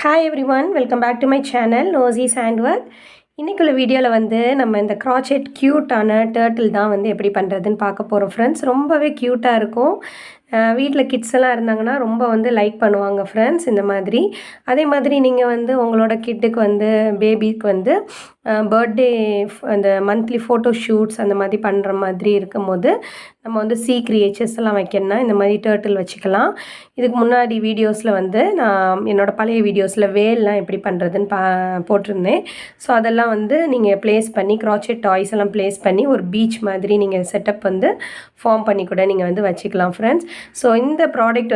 Hi everyone, welcome back to my channel Nosy Sandwork. இன்னைக்குள்ள வீடியோவில் வந்து நம்ம இந்த க்ராச்செட் க்யூட்டான டர்ட்டில் தான் வந்து எப்படி பண்ணுறதுன்னு பார்க்க போகிறோம் ஃப்ரெண்ட்ஸ். ரொம்பவே க்யூட்டாக இருக்கும். வீட்டில் கிட்ஸ் எல்லாம் இருந்தாங்கன்னா ரொம்ப வந்து லைக் பண்ணுவாங்க ஃப்ரெண்ட்ஸ் இந்த மாதிரி. அதே மாதிரி நீங்கள் வந்து உங்களோட கிட்டுக்கு வந்து பேபிக்கு வந்து பர்த்டே அந்த மந்த்லி ஃபோட்டோ ஷூட்ஸ் அந்த மாதிரி பண்ணுற மாதிரி இருக்கும்போது நம்ம வந்து கிரியேச்சர்ஸ் எல்லாம் வைக்கணும்னா இந்த மாதிரி டர்ட்டில் வச்சுக்கலாம். இதுக்கு முன்னாடி வீடியோஸில் வந்து நான் என்னோடய பழைய வீடியோஸில் வேல்லாம் எப்படி பண்ணுறதுன்னு போட்டிருந்தேன். ஸோ அதெல்லாம் வந்து நீங்கள் ப்ளேஸ் பண்ணி க்ராச்செட் டாய்ஸ் எல்லாம் ப்ளேஸ் பண்ணி ஒரு பீச் மாதிரி நீங்கள் செட்டப் வந்து ஃபார்ம் பண்ணி கூட நீங்கள் வந்து வச்சுக்கலாம் ஃப்ரெண்ட்ஸ். ஸோ இந்த ப்ராடக்ட்